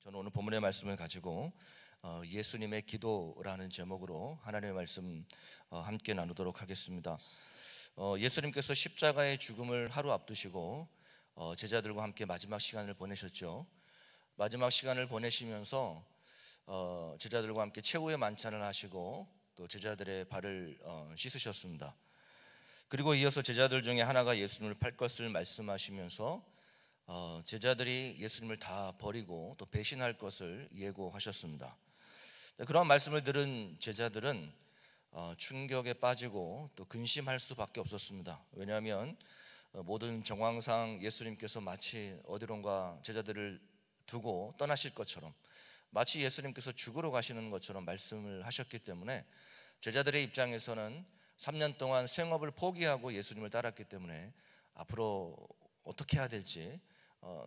저는 오늘 본문의 말씀을 가지고 예수님의 기도라는 제목으로 하나님의 말씀 함께 나누도록 하겠습니다. 예수님께서 십자가의 죽음을 하루 앞두시고 제자들과 함께 마지막 시간을 보내셨죠. 마지막 시간을 보내시면서 제자들과 함께 최후의 만찬을 하시고 또 제자들의 발을 씻으셨습니다. 그리고 이어서 제자들 중에 하나가 예수님을 팔 것을 말씀하시면서 제자들이 예수님을 다 버리고 또 배신할 것을 예고하셨습니다. 그런 말씀을 들은 제자들은 충격에 빠지고 또 근심할 수밖에 없었습니다. 왜냐하면 모든 정황상 예수님께서 마치 어디론가 제자들을 두고 떠나실 것처럼, 마치 예수님께서 죽으러 가시는 것처럼 말씀을 하셨기 때문에 제자들의 입장에서는 3년 동안 생업을 포기하고 예수님을 따랐기 때문에 앞으로 어떻게 해야 될지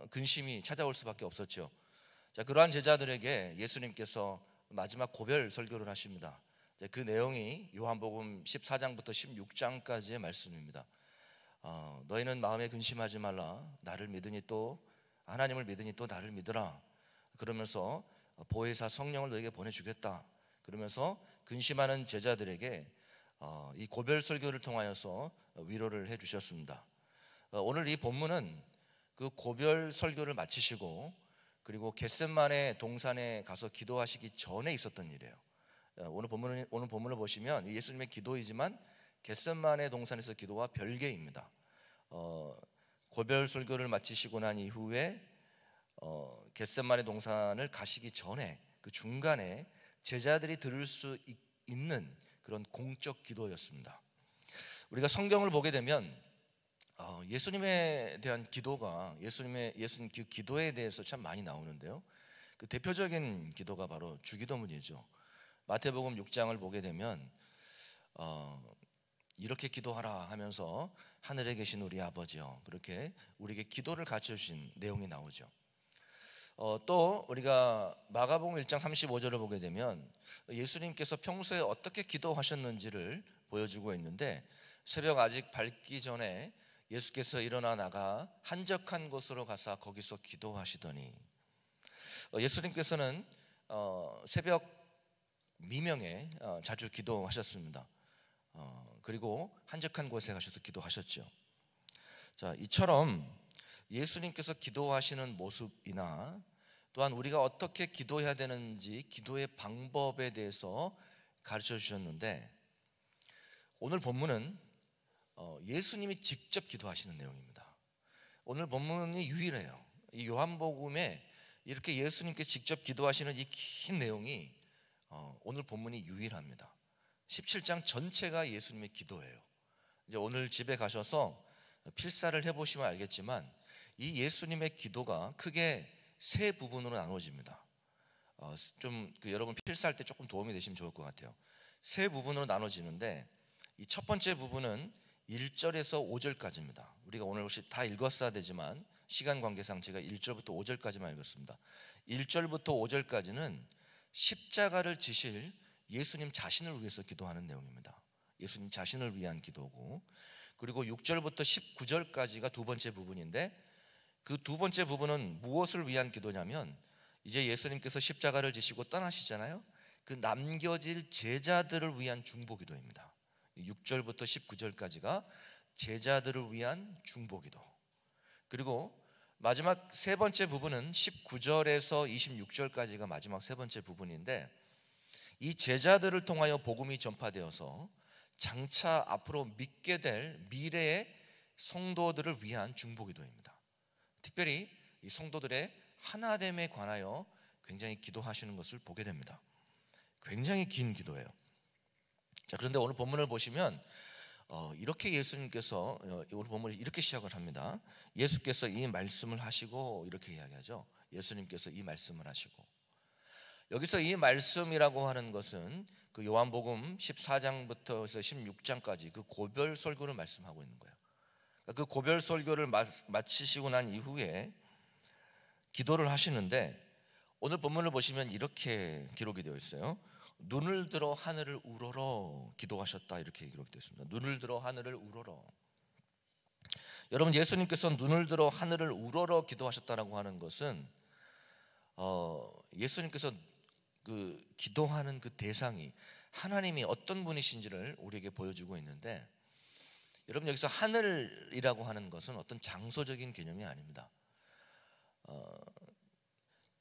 근심이 찾아올 수밖에 없었죠. 자, 그러한 제자들에게 예수님께서 마지막 고별 설교를 하십니다. 그 내용이 요한복음 14장부터 16장까지의 말씀입니다. 너희는 마음에 근심하지 말라. 나를 믿으니 또 하나님을 믿으니 또 나를 믿으라. 그러면서 보혜사 성령을 너에게 보내주겠다. 그러면서 근심하는 제자들에게 이 고별 설교를 통하여서 위로를 해주셨습니다. 오늘 이 본문은 그 고별 설교를 마치시고 그리고 겟셋마네 동산에 가서 기도하시기 전에 있었던 일이에요. 오늘 본문을 보시면 예수님의 기도이지만 겟셋마네 동산에서 기도와 별개입니다. 고별 설교를 마치시고 난 이후에 겟셋마네 동산을 가시기 전에 그 중간에 제자들이 들을 수 있는 그런 공적 기도였습니다. 우리가 성경을 보게 되면 예수님에 대한 기도가 예수님 기도에 대해서 참 많이 나오는데요. 그 대표적인 기도가 바로 주기도문이죠. 마태복음 6장을 보게 되면 이렇게 기도하라 하면서 하늘에 계신 우리 아버지여, 그렇게 우리에게 기도를 가르쳐 주신 내용이 나오죠. 또 우리가 마가복음 1장 35절을 보게 되면 예수님께서 평소에 어떻게 기도하셨는지를 보여주고 있는데, 새벽 아직 밝기 전에 예수께서 일어나 나가 한적한 곳으로 가서 거기서 기도하시더니, 예수님께서는 새벽 미명에 자주 기도하셨습니다. 그리고 한적한 곳에 가셔서 기도하셨죠. 자, 이처럼 예수님께서 기도하시는 모습이나 또한 우리가 어떻게 기도해야 되는지 기도의 방법에 대해서 가르쳐 주셨는데, 오늘 본문은 예수님이 직접 기도하시는 내용입니다. 오늘 본문이 유일해요. 이 요한복음에 이렇게 예수님께 직접 기도하시는 이 긴 내용이 오늘 본문이 유일합니다. 17장 전체가 예수님의 기도예요. 이제 오늘 집에 가셔서 필사를 해보시면 알겠지만 이 예수님의 기도가 크게 세 부분으로 나눠집니다. 여러분 필사할 때 조금 도움이 되시면 좋을 것 같아요. 세 부분으로 나눠지는데, 이 첫 번째 부분은 1절에서 5절까지입니다. 우리가 오늘 혹시 다 읽었어야 되지만 시간 관계상 제가 1절부터 5절까지만 읽었습니다. 1절부터 5절까지는 십자가를 지실 예수님 자신을 위해서 기도하는 내용입니다. 예수님 자신을 위한 기도고, 그리고 6절부터 19절까지가 두 번째 부분인데, 그 두 번째 부분은 무엇을 위한 기도냐면, 이제 예수님께서 십자가를 지시고 떠나시잖아요. 그 남겨질 제자들을 위한 중보기도입니다. 6절부터 19절까지가 제자들을 위한 중보기도. 그리고 마지막 세 번째 부분은 19절에서 26절까지가 마지막 세 번째 부분인데, 이 제자들을 통하여 복음이 전파되어서 장차 앞으로 믿게 될 미래의 성도들을 위한 중보기도입니다. 특별히 이 성도들의 하나됨에 관하여 굉장히 기도하시는 것을 보게 됩니다. 굉장히 긴 기도예요. 자, 그런데 오늘 본문을 보시면 이렇게 예수님께서 오늘 본문을 이렇게 시작을 합니다. 예수께서 이 말씀을 하시고, 이렇게 이야기하죠. 예수님께서 이 말씀을 하시고. 여기서 이 말씀이라고 하는 것은 그 요한복음 14장부터 16장까지 그 고별 설교를 말씀하고 있는 거예요. 그 고별 설교를 마치시고 난 이후에 기도를 하시는데, 오늘 본문을 보시면 이렇게 기록이 되어 있어요. 눈을 들어 하늘을 우러러 기도하셨다, 이렇게 기록되어 있습니다. 눈을 들어 하늘을 우러러. 여러분, 예수님께서 눈을 들어 하늘을 우러러 기도하셨다라고 하는 것은 예수님께서 그 기도하는 그 대상이 하나님이 어떤 분이신지를 우리에게 보여주고 있는데, 여러분 여기서 하늘이라고 하는 것은 어떤 장소적인 개념이 아닙니다.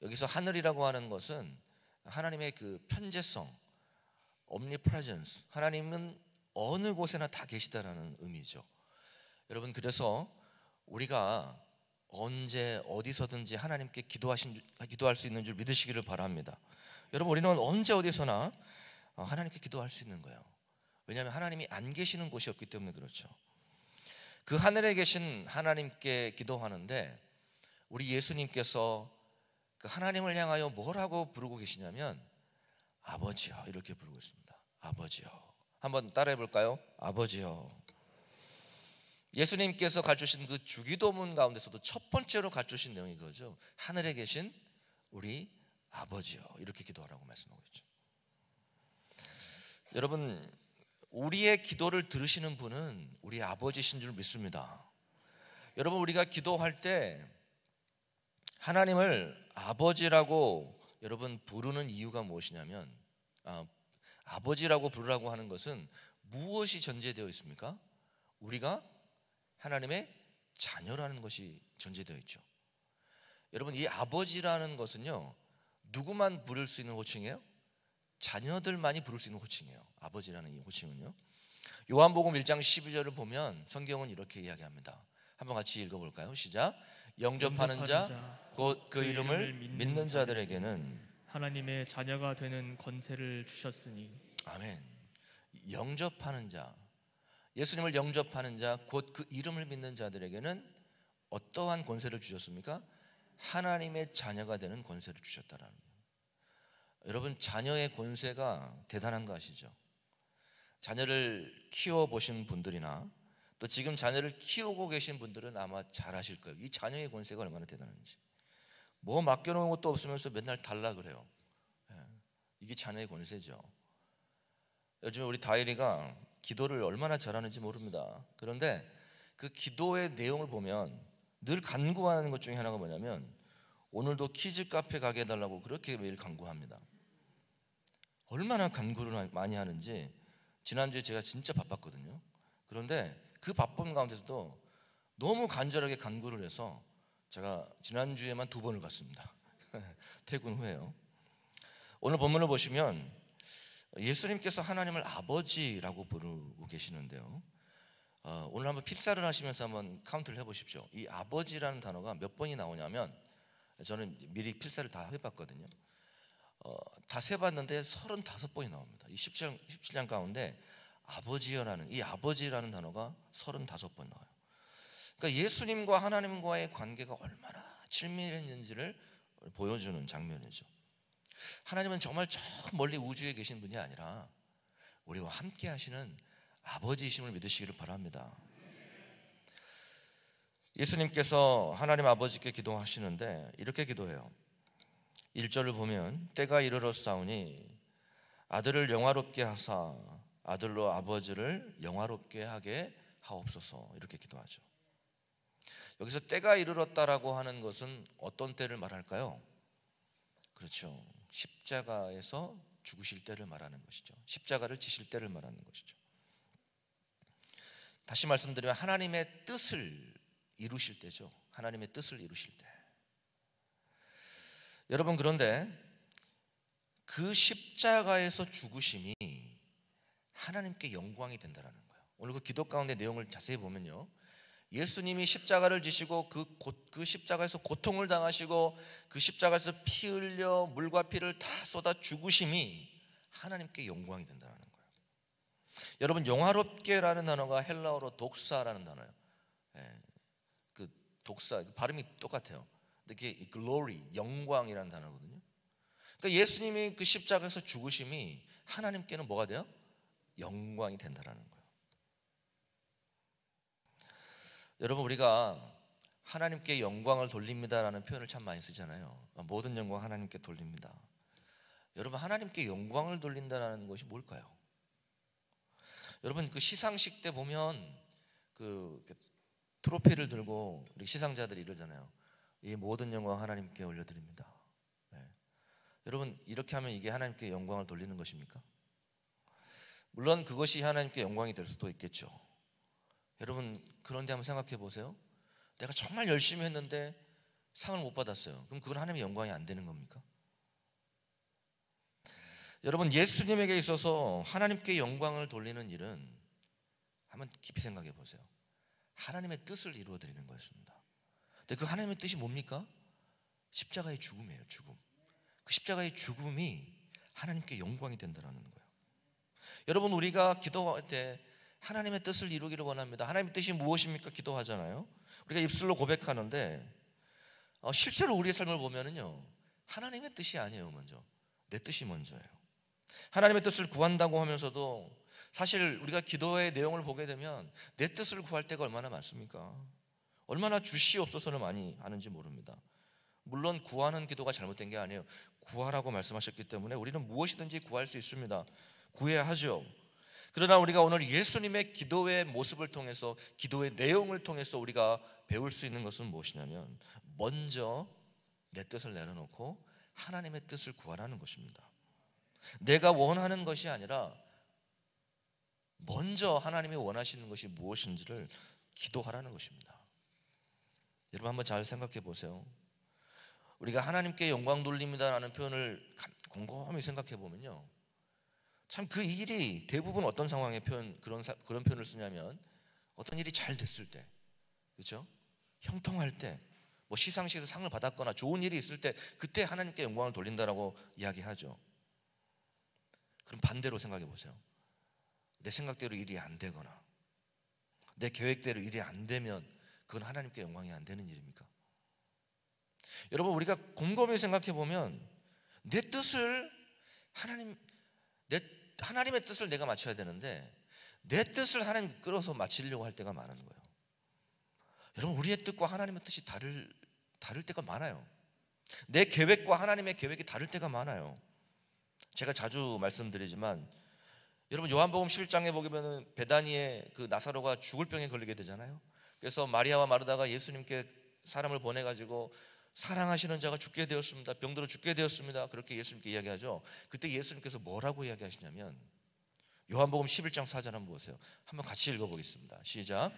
여기서 하늘이라고 하는 것은 하나님의 그 편재성, omnipresence, 하나님은 어느 곳에나 다 계시다라는 의미죠. 여러분, 그래서 우리가 언제 어디서든지 하나님께 기도할 수 있는 줄 믿으시기를 바랍니다. 여러분, 우리는 언제 어디서나 하나님께 기도할 수 있는 거예요. 왜냐하면 하나님이 안 계시는 곳이 없기 때문에 그렇죠. 그 하늘에 계신 하나님께 기도하는데, 우리 예수님께서 그 하나님을 향하여 뭐라고 부르고 계시냐면 아버지요, 이렇게 부르고 있습니다. 아버지요. 한번 따라해 볼까요? 아버지요. 예수님께서 가르치신 그 주기도문 가운데서도 첫 번째로 가르치신 내용이 그거죠. 하늘에 계신 우리 아버지요, 이렇게 기도하라고 말씀하고 있죠. 여러분, 우리의 기도를 들으시는 분은 우리 아버지신 줄 믿습니다. 여러분, 우리가 기도할 때 하나님을 아버지라고 여러분 부르는 이유가 무엇이냐면, 아버지라고 부르라고 하는 것은 무엇이 전제되어 있습니까? 우리가 하나님의 자녀라는 것이 전제되어 있죠. 여러분, 이 아버지라는 것은요, 누구만 부를 수 있는 호칭이에요? 자녀들만이 부를 수 있는 호칭이에요. 아버지라는 이 호칭은요. 요한복음 1장 12절을 보면 성경은 이렇게 이야기합니다. 한번 같이 읽어볼까요? 시작. 영접하는 자 곧 그 이름을 믿는 자들에게는 하나님의 자녀가 되는 권세를 주셨으니. 아멘. 영접하는 자, 예수님을 영접하는 자 곧 그 이름을 믿는 자들에게는 어떠한 권세를 주셨습니까? 하나님의 자녀가 되는 권세를 주셨다라는 거예요. 여러분, 자녀의 권세가 대단한 거 아시죠? 자녀를 키워보신 분들이나 또 지금 자녀를 키우고 계신 분들은 아마 잘 아실 거예요. 이 자녀의 권세가 얼마나 대단한지. 뭐 맡겨놓은 것도 없으면서 맨날 달라 그래요. 이게 자녀의 권세죠. 요즘에 우리 다일이가 기도를 얼마나 잘하는지 모릅니다. 그런데 그 기도의 내용을 보면 늘 간구하는 것 중에 하나가 뭐냐면, 오늘도 키즈 카페 가게 해달라고 그렇게 매일 간구합니다. 얼마나 간구를 많이 하는지. 지난주에 제가 진짜 바빴거든요. 그런데 그 바쁜 가운데서도 너무 간절하게 간구를 해서 제가 지난주에만 2번을 갔습니다. 퇴근 후에요. 오늘 본문을 보시면 예수님께서 하나님을 아버지라고 부르고 계시는데요, 오늘 한번 필사를 하시면서 한번 카운트를 해보십시오. 이 아버지라는 단어가 몇 번이 나오냐면, 저는 미리 필사를 다 해봤거든요. 다 세봤는데 35번이 나옵니다. 이 17장 가운데 아버지여라는, 이 아버지라는 단어가 35번 나와요. 그러니까 예수님과 하나님과의 관계가 얼마나 친밀했는지를 보여주는 장면이죠. 하나님은 정말 저 멀리 우주에 계신 분이 아니라 우리와 함께 하시는 아버지이심을 믿으시기를 바랍니다. 예수님께서 하나님 아버지께 기도하시는데 이렇게 기도해요. 1절을 보면 때가 이르렀사오니 아들을 영화롭게 하사 아들로 아버지를 영화롭게 하게 하옵소서, 이렇게 기도하죠. 여기서 때가 이르렀다라고 하는 것은 어떤 때를 말할까요? 그렇죠, 십자가에서 죽으실 때를 말하는 것이죠. 십자가를 지실 때를 말하는 것이죠. 다시 말씀드리면 하나님의 뜻을 이루실 때죠. 하나님의 뜻을 이루실 때. 여러분, 그런데 그 십자가에서 죽으심이 하나님께 영광이 된다는 거예요. 오늘 그 기도 가운데 내용을 자세히 보면요, 예수님이 십자가를 지시고 그 십자가에서 고통을 당하시고 그 십자가에서 피 흘려 물과 피를 다 쏟아 죽으심이 하나님께 영광이 된다는 거예요. 여러분, 영화롭게라는 단어가 헬라어로 독사라는 단어예요. 그 독사, 발음이 똑같아요. 근데 그게 glory, 영광이라는 단어거든요. 그러니까 예수님이 그 십자가에서 죽으심이 하나님께는 뭐가 돼요? 영광이 된다는 거예요. 여러분, 우리가 하나님께 영광을 돌립니다라는 표현을 참 많이 쓰잖아요. 모든 영광 하나님께 돌립니다. 여러분, 하나님께 영광을 돌린다는 것이 뭘까요? 여러분, 그 시상식 때 보면 그 트로피를 들고 우리 시상자들이 이러잖아요. 이 모든 영광 하나님께 올려드립니다. 여러분, 이렇게 하면 이게 하나님께 영광을 돌리는 것입니까? 물론 그것이 하나님께 영광이 될 수도 있겠죠. 여러분, 그런데 한번 생각해 보세요. 내가 정말 열심히 했는데 상을 못 받았어요. 그럼 그건 하나님의 영광이 안 되는 겁니까? 여러분, 예수님에게 있어서 하나님께 영광을 돌리는 일은 한번 깊이 생각해 보세요. 하나님의 뜻을 이루어 드리는 거였습니다. 근데 그 하나님의 뜻이 뭡니까? 십자가의 죽음이에요. 죽음. 그 십자가의 죽음이 하나님께 영광이 된다는 거예요. 여러분, 우리가 기도할 때 하나님의 뜻을 이루기를 원합니다. 하나님의 뜻이 무엇입니까? 기도하잖아요. 우리가 입술로 고백하는데 실제로 우리의 삶을 보면은요, 하나님의 뜻이 아니에요. 먼저 내 뜻이 먼저예요. 하나님의 뜻을 구한다고 하면서도 사실 우리가 기도의 내용을 보게 되면 내 뜻을 구할 때가 얼마나 많습니까? 얼마나 주시옵소서를 많이 하는지 모릅니다. 물론 구하는 기도가 잘못된 게 아니에요. 구하라고 말씀하셨기 때문에 우리는 무엇이든지 구할 수 있습니다. 구해야 하죠. 그러나 우리가 오늘 예수님의 기도의 모습을 통해서, 기도의 내용을 통해서 우리가 배울 수 있는 것은 무엇이냐면, 먼저 내 뜻을 내려놓고 하나님의 뜻을 구하라는 것입니다. 내가 원하는 것이 아니라 먼저 하나님이 원하시는 것이 무엇인지를 기도하라는 것입니다. 여러분, 한번 잘 생각해 보세요. 우리가 하나님께 영광 돌립니다라는 표현을 곰곰이 생각해 보면요, 참 그 일이 대부분 어떤 상황에 그런 표현을 쓰냐면, 어떤 일이 잘 됐을 때, 그렇죠? 형통할 때, 뭐 시상식에서 상을 받았거나 좋은 일이 있을 때, 그때 하나님께 영광을 돌린다라고 이야기하죠. 그럼 반대로 생각해 보세요. 내 생각대로 일이 안 되거나 내 계획대로 일이 안 되면 그건 하나님께 영광이 안 되는 일입니까? 여러분, 우리가 곰곰이 생각해 보면 내 뜻을 하나님의 뜻을 내가 맞춰야 되는데 내 뜻을 하나님 끌어서 맞추려고 할 때가 많은 거예요. 여러분, 우리의 뜻과 하나님의 뜻이 다를 때가 많아요. 내 계획과 하나님의 계획이 다를 때가 많아요. 제가 자주 말씀드리지만, 여러분, 요한복음 11장에 보면 베다니에 그 나사로가 죽을 병에 걸리게 되잖아요. 그래서 마리아와 마르다가 예수님께 사람을 보내가지고 사랑하시는 자가 죽게 되었습니다, 병들어 죽게 되었습니다, 그렇게 예수님께 이야기하죠. 그때 예수님께서 뭐라고 이야기하시냐면, 요한복음 11장 4절 한번 보세요. 한번 같이 읽어보겠습니다. 시작.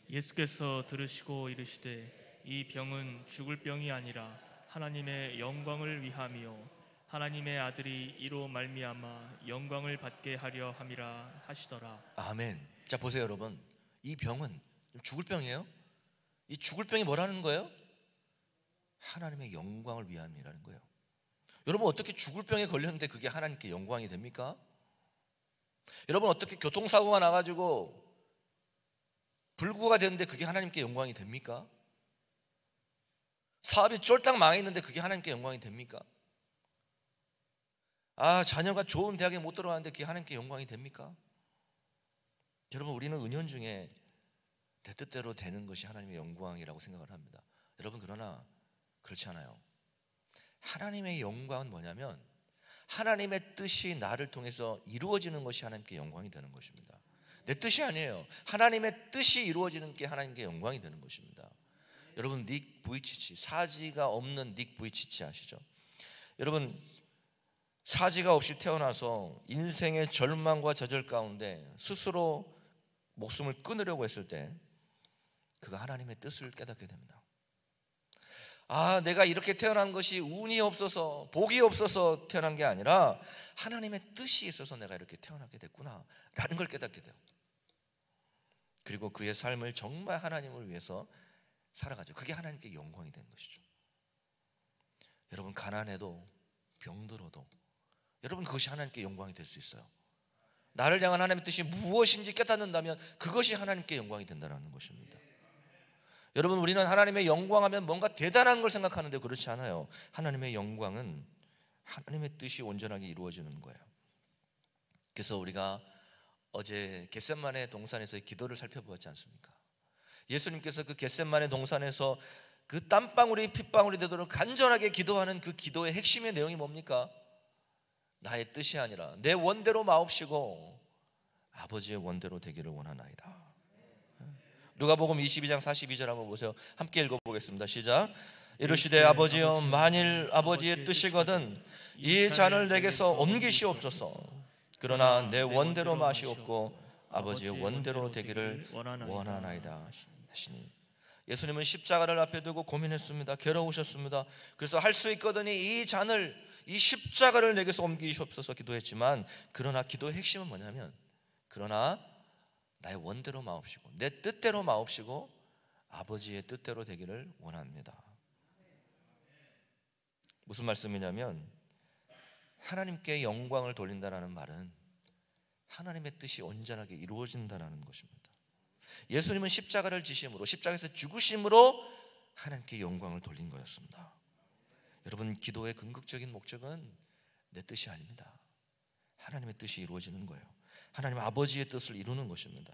예수께서 들으시고 이르시되 이 병은 죽을 병이 아니라 하나님의 영광을 위함이요 하나님의 아들이 이로 말미암아 영광을 받게 하려 함이라 하시더라. 아멘. 자, 보세요, 여러분. 이 병은 죽을 병이에요. 이 죽을 병이 뭐라는 거예요? 하나님의 영광을 위함이라는 거예요. 여러분, 어떻게 죽을 병에 걸렸는데 그게 하나님께 영광이 됩니까? 여러분, 어떻게 교통사고가 나가지고 불구가 됐는데 그게 하나님께 영광이 됩니까? 사업이 쫄딱 망했는데 그게 하나님께 영광이 됩니까? 자녀가 좋은 대학에 못 들어갔는데 그게 하나님께 영광이 됩니까? 여러분, 우리는 은연중에 내 뜻대로 되는 것이 하나님의 영광이라고 생각을 합니다. 여러분, 그러나 그렇지 않아요. 하나님의 영광은 뭐냐면 하나님의 뜻이 나를 통해서 이루어지는 것이 하나님께 영광이 되는 것입니다. 내 뜻이 아니에요. 하나님의 뜻이 이루어지는 게 하나님께 영광이 되는 것입니다. 여러분, 닉 부이치치, 사지가 없는 닉 부이치치 아시죠? 여러분, 사지가 없이 태어나서 인생의 절망과 좌절 가운데 스스로 목숨을 끊으려고 했을 때 그가 하나님의 뜻을 깨닫게 됩니다. 내가 이렇게 태어난 것이 운이 없어서 복이 없어서 태어난 게 아니라 하나님의 뜻이 있어서 내가 이렇게 태어나게 됐구나 라는 걸 깨닫게 돼요. 그리고 그의 삶을 정말 하나님을 위해서 살아가죠. 그게 하나님께 영광이 된 것이죠. 여러분, 가난해도 병들어도 여러분, 그것이 하나님께 영광이 될 수 있어요. 나를 향한 하나님의 뜻이 무엇인지 깨닫는다면 그것이 하나님께 영광이 된다는 것입니다. 여러분, 우리는 하나님의 영광하면 뭔가 대단한 걸 생각하는데 그렇지 않아요. 하나님의 영광은 하나님의 뜻이 온전하게 이루어지는 거예요. 그래서 우리가 어제 겟세마네 동산에서의 기도를 살펴보았지 않습니까? 예수님께서 그 겟세마네 동산에서 그 땀방울이 핏방울이 되도록 간절하게 기도하는 그 기도의 핵심의 내용이 뭡니까? 나의 뜻이 아니라 내 원대로 마옵시고 아버지의 원대로 되기를 원하나이다. 누가복음 22장 42절 한번 보세요. 함께 읽어보겠습니다. 시작. 이르시되 아버지여, 만일 아버지의 뜻이거든 이 잔을 내게서 옮기시옵소서. 그러나 내 원대로 마시옵고 아버지의 원대로 되기를 원하나이다 하시니, 예수님은 십자가를 앞에 두고 고민했습니다. 괴로우셨습니다. 그래서 할 수 있거든이 이 잔을, 이 십자가를 내게서 옮기시옵소서 기도했지만, 그러나 기도의 핵심은 뭐냐면, 그러나 나의 원대로 마옵시고 내 뜻대로 마옵시고 아버지의 뜻대로 되기를 원합니다. 무슨 말씀이냐면, 하나님께 영광을 돌린다는 말은 하나님의 뜻이 온전하게 이루어진다는 것입니다. 예수님은 십자가를 지심으로, 십자가에서 죽으심으로 하나님께 영광을 돌린 거였습니다. 여러분, 기도의 궁극적인 목적은 내 뜻이 아닙니다. 하나님의 뜻이 이루어지는 거예요. 하나님 아버지의 뜻을 이루는 것입니다.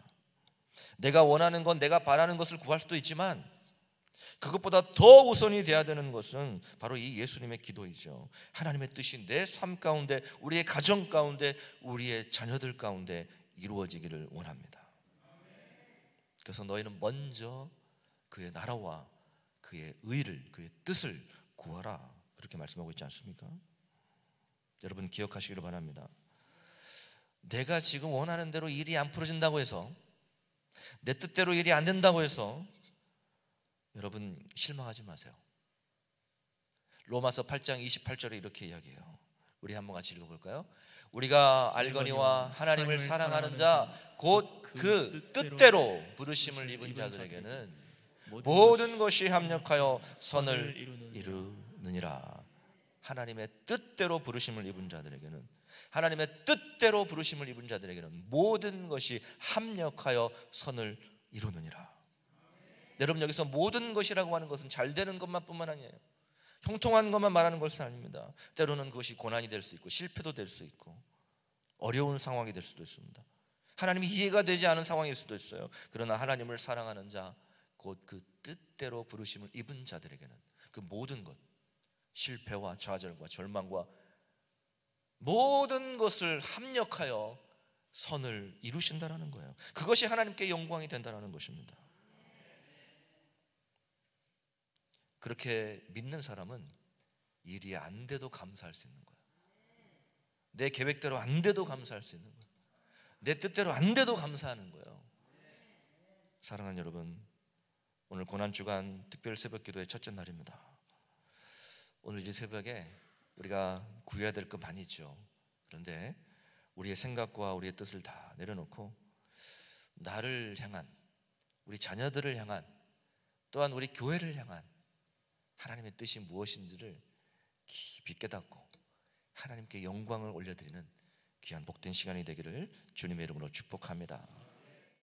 내가 원하는 건, 내가 바라는 것을 구할 수도 있지만 그것보다 더 우선이 돼야 되는 것은 바로 이 예수님의 기도이죠. 하나님의 뜻이 내 삶 가운데, 우리의 가정 가운데, 우리의 자녀들 가운데 이루어지기를 원합니다. 그래서 너희는 먼저 그의 나라와 그의 의를, 그의 뜻을 구하라, 그렇게 말씀하고 있지 않습니까? 여러분 기억하시기를 바랍니다. 내가 지금 원하는 대로 일이 안 풀어진다고 해서, 내 뜻대로 일이 안 된다고 해서 여러분 실망하지 마세요. 로마서 8장 28절에 이렇게 이야기해요. 우리 한번 같이 읽어볼까요? 우리가 알거니와 하나님을 사랑하는 자 곧 그 뜻대로 부르심을 입은 자들에게는 모든 것이 합력하여 선을 이루느니라. 하나님의 뜻대로 부르심을 입은 자들에게는, 하나님의 뜻대로 부르심을 입은 자들에게는 모든 것이 합력하여 선을 이루느니라. 여러분, 여기서 모든 것이라고 하는 것은 잘 되는 것만 뿐만 아니에요. 형통한 것만 말하는 것은 아닙니다. 때로는 그것이 고난이 될 수 있고 실패도 될 수 있고 어려운 상황이 될 수도 있습니다. 하나님이 이해가 되지 않은 상황일 수도 있어요. 그러나 하나님을 사랑하는 자 곧 그 뜻대로 부르심을 입은 자들에게는 그 모든 것, 실패와 좌절과 절망과 모든 것을 합력하여 선을 이루신다는 거예요. 그것이 하나님께 영광이 된다는 것입니다. 그렇게 믿는 사람은 일이 안 돼도 감사할 수 있는 거예요. 내 계획대로 안 돼도 감사할 수 있는 거예요. 내 뜻대로 안 돼도 감사하는 거예요. 사랑하는 여러분, 오늘 고난주간 특별 새벽기도의 첫째 날입니다. 오늘 이 새벽에 우리가 구해야 될 것 많이 있죠. 그런데 우리의 생각과 우리의 뜻을 다 내려놓고 나를 향한, 우리 자녀들을 향한, 또한 우리 교회를 향한 하나님의 뜻이 무엇인지를 깊이 깨닫고 하나님께 영광을 올려드리는 귀한 복된 시간이 되기를 주님의 이름으로 축복합니다.